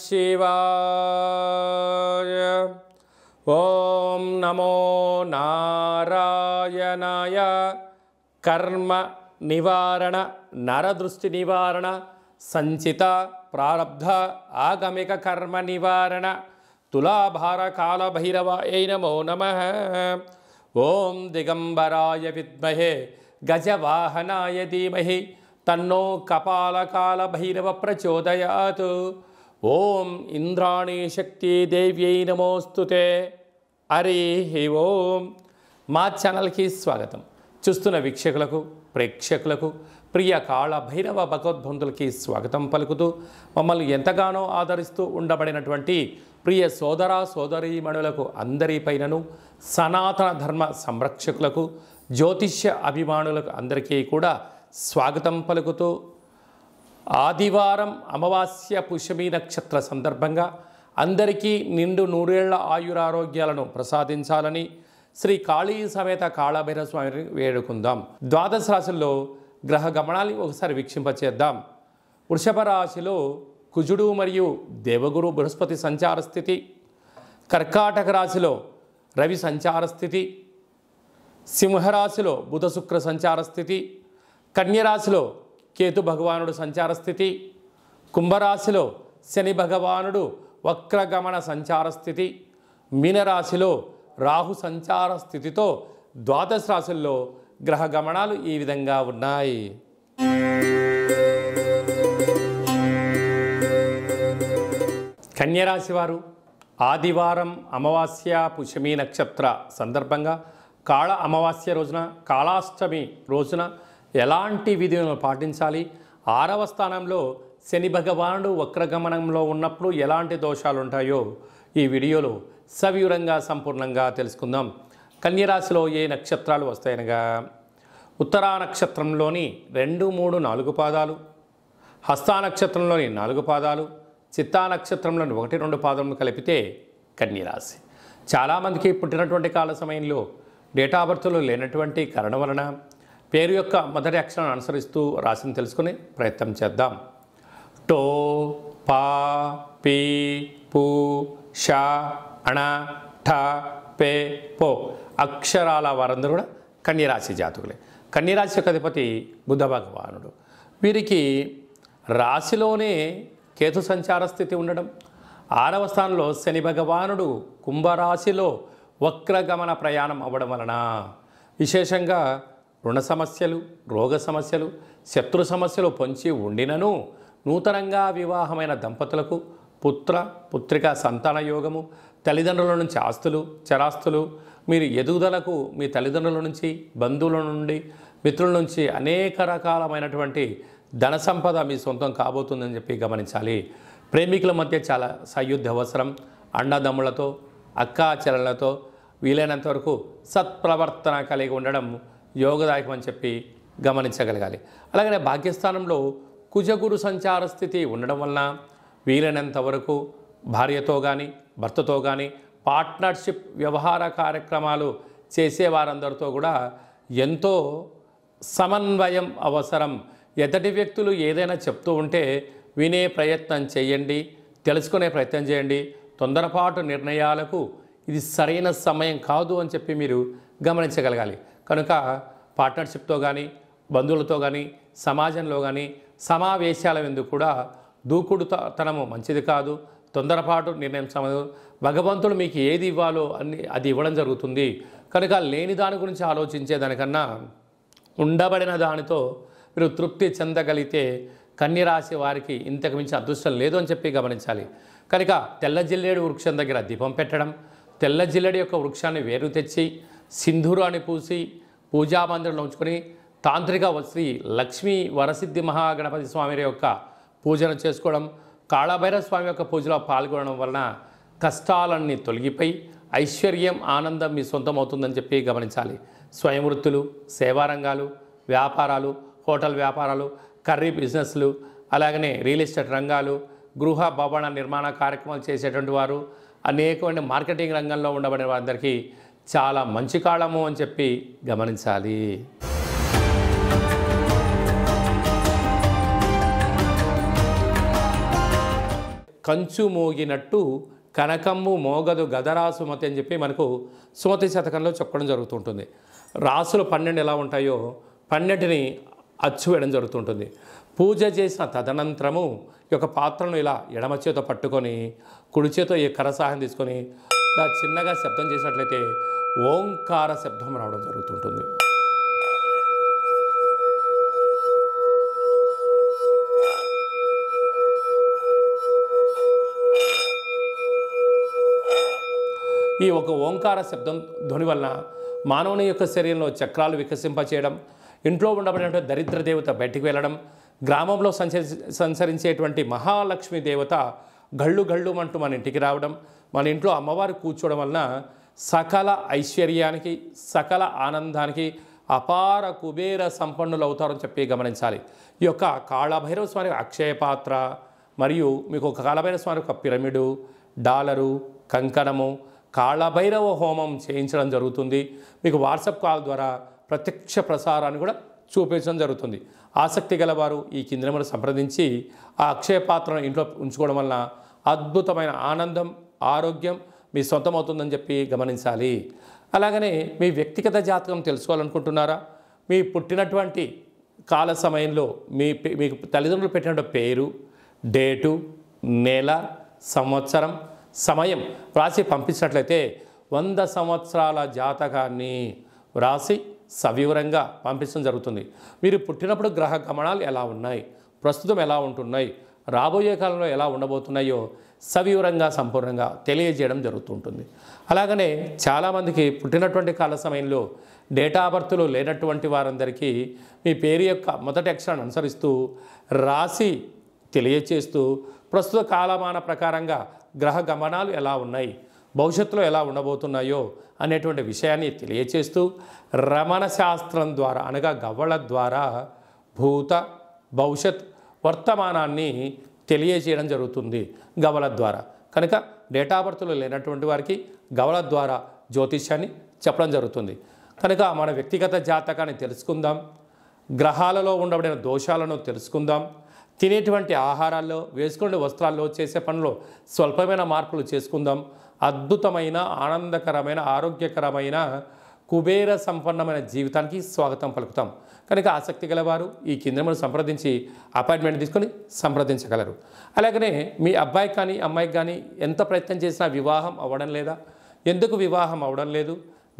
శివాయ. ఓం నమో నారాయణాయ. కర్మ నివారణ, నరదృష్టి నివారణ, సంచిత ప్రారబ్ధ ఆగమిక కర్మ నివారణ, తులాభార కాల భైరవాయ నమో నమః. ఓం దిగంబరాయ విద్మహే గజవాహనాయ ధీమహి తన్నో కపాలకాల భైరవ ప్రచోదయాత్. ఓం ఇంద్రాణీ శక్తి దేవ్యై నమోస్తుతే. హరి ఓం. మా ఛానల్కి స్వాగతం. చూస్తున్న వీక్షకులకు, ప్రేక్షకులకు, ప్రియ కాళ భైరవ భగవద్బంధులకి స్వాగతం పలుకుతూ మమ్మల్ని ఎంతగానో ఆదరిస్తూ ఉండబడినటువంటి ప్రియ సోదర సోదరీమణులకు అందరిపైనను, సనాతన ధర్మ సంరక్షకులకు, జ్యోతిష్య అభిమానులకు అందరికీ కూడా స్వాగతం పలుకుతూ, ఆదివారం అమావాస్య పుష్యమి నక్షత్ర సందర్భంగా అందరికీ నిండు నూరేళ్ల ఆయురారోగ్యాలను ప్రసాదించాలని శ్రీ కాళీ సమేత కాళభైరవ స్వామిని వేడుకుందాం. ద్వాదశ రాశుల్లో గ్రహ గమనాన్ని ఒకసారి వీక్షింపచేద్దాం. వృషభ రాశిలో కుజుడు మరియు దేవగురు బృహస్పతి సంచార స్థితి. కర్కాటక రాశిలో రవి సంచార స్థితి. సింహరాశిలో బుధ శుక్ర సంచార స్థితి. కన్యరాశిలో కేతు భగవానుడు సంచార స్థితి. కుంభరాశిలో శని భగవానుడు వక్రగమన సంచార స్థితి. మీనరాశిలో రాహు సంచార స్థితితో ద్వాదశ రాశుల్లో గ్రహ గమనాలు ఈ విధంగా ఉన్నాయి. కన్యరాశి వారు ఆదివారం అమావాస్య పుష్యమి నక్షత్ర సందర్భంగా కాళ అమావాస్య రోజున, కాళాష్టమి రోజున ఎలాంటి విధులను పాటించాలి, 6వ స్థానంలో శని భగవానుడు వక్రగమనంలో ఉన్నప్పుడు ఎలాంటి దోషాలు ఉంటాయో ఈ వీడియోలో సవివరంగా సంపూర్ణంగా తెలుసుకుందాం. కన్యరాశిలో ఏ నక్షత్రాలు వస్తాయనగా ఉత్తరా నక్షత్రంలోని 2, 3, 4 పాదాలు, హస్తా నక్షత్రంలోని 4 పాదాలు, చిత్తా నక్షత్రంలోని 1, 2 పాదములు కలిపితే కన్యరాశి. చాలామందికి పుట్టినటువంటి కాల సమయంలో డేటా బర్త్లో లేనటువంటి కారణం వలన పేరు యొక్క మొదటి అక్షరాన్ని అనుసరిస్తూ రాశిని తెలుసుకునే ప్రయత్నం చేద్దాం. టో, పా, పీ, పు, షా, అణ, ఠ, పే, పో అక్షరాల వారందరూ కూడా కన్యరాశి జాతకులే. కన్యరాశి యొక్క అధిపతి బుధ భగవానుడు. వీరికి రాశిలోనే కేతు సంచార స్థితి ఉండడం, 6వ స్థానంలో శని భగవానుడు కుంభరాశిలో వక్రగమన ప్రయాణం అవ్వడం వలన విశేషంగా రుణ సమస్యలు, రోగ సమస్యలు, శత్రు సమస్యలు పొంచి ఉండినను నూతనంగా వివాహమైన దంపతులకు పుత్ర పుత్రిక సంతాన యోగము, తల్లిదండ్రుల నుంచి ఆస్తులు చరాస్తులు, మీరు ఎదుగుదలకు మీ తల్లిదండ్రుల నుంచి, బంధువుల నుండి, మిత్రుల నుంచి అనేక రకాలమైనటువంటి ధన సంపద మీ సొంతం కాబోతుందని చెప్పి గమనించాలి. ప్రేమికుల మధ్య చాలా సయుద్ధ అవసరం. అన్నదమ్ములతో, అక్కా చెల్లెలతో వీలైనంత వరకు సత్ప్రవర్తన కలిగి ఉండడం యోగదాయకం అని చెప్పి గమనించగలగాలి. అలాగనే భాగ్యస్థానంలో కుజగురు సంచార స్థితి ఉండడం వలన వీలైనంత వరకు భార్యతో కానీ, భర్తతో కానీ పార్ట్నర్షిప్ వ్యవహార కార్యక్రమాలు చేసే వారందరితో కూడా ఎంతో సమన్వయం అవసరం. ఎదుటి వ్యక్తులు ఏదైనా చెప్తూ ఉంటే వినే ప్రయత్నం చేయండి, తెలుసుకునే ప్రయత్నం చేయండి. తొందరపాటు నిర్ణయాలకు ఇది సరైన సమయం కాదు అని చెప్పి మీరు గమనించగలగాలి. కనుక పార్ట్నర్షిప్తో కానీ, బంధువులతో కానీ, సమాజంలో కానీ సమావేశాల ఎందుకు కూడా దూకుడుతనము మంచిది కాదు. తొందరపాటు నిర్ణయం సమయం. భగవంతుడు మీకు ఏది ఇవ్వాలో అది ఇవ్వడం జరుగుతుంది. కనుక లేని దాని గురించి ఆలోచించేదానికన్నా ఉండబడిన దానితో మీరు తృప్తి చెందగలిగితే కన్యరాశి వారికి ఇంతకు మించి అదృష్టం లేదు అని చెప్పి గమనించాలి. కనుక తెల్ల జిల్లేడు వృక్షం దగ్గర దీపం పెట్టడం, తెల్ల జిల్లేడు యొక్క వృక్షాన్ని వేరు తెచ్చి సింధూరాన్ని పూసి పూజా మందిరంలో ఉంచుకొని తాంత్రిక శ్రీ లక్ష్మీ వరసిద్ధి మహాగణపతి స్వామి యొక్క పూజను చేసుకోవడం, కాళభైరవ స్వామి యొక్క పూజలో పాల్గొనడం వలన కష్టాలన్నీ తొలగిపోయి ఐశ్వర్యం, ఆనందం మీ సొంతం అవుతుందని చెప్పి గమనించాలి. స్వయం వృత్తులు, సేవారంగాలు, వ్యాపారాలు, హోటల్ వ్యాపారాలు, కర్రీ బిజినెస్లు, అలాగనే రియల్ ఎస్టేట్ రంగాలు, గృహ భవన నిర్మాణ కార్యక్రమాలు చేసేటువంటి వారు, అనేకమైన మార్కెటింగ్ రంగంలో ఉండబడిన వారందరికీ చాలా మంచి కాలము అని చెప్పి గమనించాలి. కంచు మోగినట్టు కనకమ్ము మోగదు గదరా సుమతి అని చెప్పి మనకు సుమతి శతకంలో చెప్పడం జరుగుతుంటుంది. రాసులు 12 ఎలా ఉంటాయో 12ని అచ్చు వేయడం జరుగుతుంటుంది. పూజ చేసిన తదనంతరము ఈ యొక్క పాత్రను ఇలా ఎడమ చేతో పట్టుకొని కుడి చేతో ఈ కర సహాయం తీసుకొని ఇలా చిన్నగా శబ్దం చేసినట్లయితే ఓంకార శబ్దం రావడం జరుగుతుంటుంది. ఈ ఒక ఓంకార శబ్దం ధ్వని వలన మానవుని యొక్క శరీరంలో చక్రాలు వికసింపచేయడం, ఇంట్లో ఉండబడిన దరిద్ర దేవత బయటికి వెళ్ళడం, గ్రామంలో సంచరించేటువంటి మహాలక్ష్మి దేవత గళ్ళు గళ్ళుమంటూ మన ఇంటికి రావడం, మన ఇంట్లో అమ్మవారు కూర్చోవడం వలన సకల ఐశ్వర్యానికి సకల ఆనందానికి అపార కుబేర సంపన్నులు అవుతారని చెప్పి గమనించాలి. ఈ యొక్క కాళభైరవ స్వామి అక్షయ పాత్ర మరియు మీకు ఒక కాళభైరవ స్వామి ఒక పిరమిడు, డాలరు, కంకణము, కాళభైరవ హోమం చేయించడం జరుగుతుంది. మీకు వాట్సాప్ కాల్ ద్వారా ప్రత్యక్ష ప్రసారాన్ని కూడా చూపించడం జరుగుతుంది. ఆసక్తి గలవారు ఈ కింది నెంబర్ను సంప్రదించి ఆ అక్షయ పాత్రను ఇంట్లో ఉంచుకోవడం వలన అద్భుతమైన ఆనందం, ఆరోగ్యం మీ సొంతమవుతుందని చెప్పి గమనించాలి. అలాగనే మీ వ్యక్తిగత జాతకం తెలుసుకోవాలనుకుంటున్నారా? మీ పుట్టినటువంటి కాల సమయంలో మీకు తల్లిదండ్రులు పెట్టిన పేరు, డేటు, నెల, సంవత్సరం, సమయం వ్రాసి పంపించినట్లయితే 100 సంవత్సరాల జాతకాన్ని వ్రాసి సవివరంగా పంపించడం జరుగుతుంది. మీరు పుట్టినప్పుడు గ్రహ గమనాలు ఎలా ఉన్నాయి, ప్రస్తుతం ఎలా ఉంటున్నాయి, రాబోయే కాలంలో ఎలా ఉండబోతున్నాయో సవివరంగా సంపూర్ణంగా తెలియజేయడం జరుగుతుంటుంది. అలాగనే చాలామందికి పుట్టినటువంటి కాల సమయంలో డేటా బర్త్లు లేనటువంటి వారందరికీ మీ పేరు యొక్క మొదటి అక్షరాన్ని అనుసరిస్తూ రాసి తెలియచేస్తూ ప్రస్తుత కాలమాన ప్రకారంగా గ్రహ గమనాలు ఎలా ఉన్నాయి, భవిష్యత్తులో ఎలా ఉండబోతున్నాయో అనేటువంటి విషయాన్ని తెలియచేస్తూ రమణ శాస్త్రం ద్వారా అనగా గవ్వల ద్వారా భూత భవిష్యత్ వర్తమానాన్ని తెలియజేయడం జరుగుతుంది గవ్వల ద్వారా. కనుక డేటా బర్త్లు లేనటువంటి వారికి గవ్వల ద్వారా జ్యోతిష్యాన్ని చెప్పడం జరుగుతుంది. కనుక మన వ్యక్తిగత జాతకాన్ని తెలుసుకుందాం, గ్రహాలలో ఉండబడిన దోషాలను తెలుసుకుందాం, తినేటువంటి ఆహారాల్లో, వేసుకునే వస్త్రాల్లో, చేసే పనుల్లో స్వల్పమైన మార్పులు చేసుకుందాం. అద్భుతమైన ఆనందకరమైన ఆరోగ్యకరమైన కుబేర సంపన్నమైన జీవితానికి స్వాగతం పలుకుతాం. కనుక ఆసక్తి గలవారు ఈ కింద మనం సంప్రదించి అపాయింట్మెంట్ తీసుకొని సంప్రదించగలరు. అలాగనే మీ అబ్బాయికి కానీ అమ్మాయికి కానీ ఎంత ప్రయత్నం చేసినా వివాహం అవ్వడం లేదా? ఎందుకు వివాహం అవ్వడం లేదు?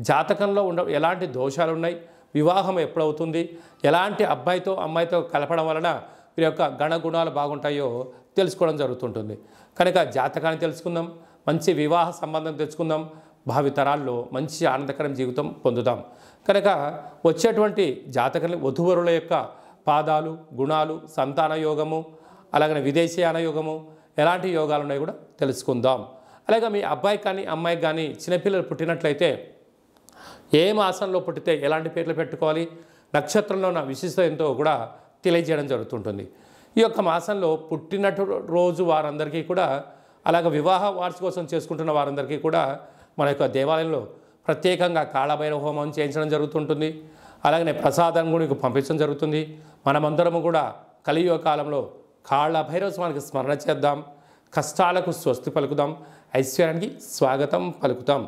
జాతకంలో ఎలాంటి దోషాలు ఉన్నాయి, వివాహం ఎప్పుడవుతుంది, ఎలాంటి అబ్బాయితో అమ్మాయితో కలపడం వలన వీరి యొక్క గణగుణాలు బాగుంటాయో తెలుసుకోవడం జరుగుతుంటుంది. కనుక జాతకాన్ని తెలుసుకుందాం, మంచి వివాహ సంబంధం తెచ్చుకుందాం, భావితరాల్లో మంచి ఆనందకరం జీవితం పొందుదాం. కనుక వచ్చేటువంటి జాతకాన్ని వధువరుల యొక్క పాదాలు, గుణాలు, సంతాన యోగము, అలాగే విదేశీయాన యోగము, ఎలాంటి యోగాలు ఉన్నాయో కూడా తెలుసుకుందాం. అలాగే మీ అబ్బాయి కానీ అమ్మాయికి కానీ చిన్నపిల్లలు పుట్టినట్లయితే ఏ మాసంలో పుట్టితే ఎలాంటి పేర్లు పెట్టుకోవాలి, నక్షత్రంలో ఉన్న విశిష్టత ఎంతో కూడా తెలియజేయడం జరుగుతుంటుంది. ఈ యొక్క మాసంలో పుట్టినట్టు రోజు వారందరికీ కూడా, అలాగే వివాహ వార్షికోత్సవం చేసుకుంటున్న వారందరికీ కూడా మన యొక్క దేవాలయంలో ప్రత్యేకంగా కాళభైరవ హోమం చేయించడం జరుగుతుంటుంది. అలాగనే ప్రసాదం కూడా మీకు పంపించడం జరుగుతుంది. మనమందరము కూడా కలియుగ కాలంలో కాళభైరవ స్వామికి స్మరణ చేద్దాం, కష్టాలకు స్వస్తి పలుకుదాం, ఐశ్వర్యానికి స్వాగతం పలుకుతాం.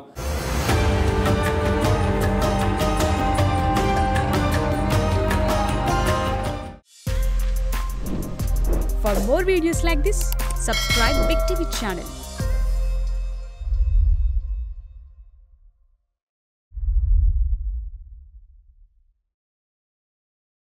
For more videos like this, subscribe Big TV channel.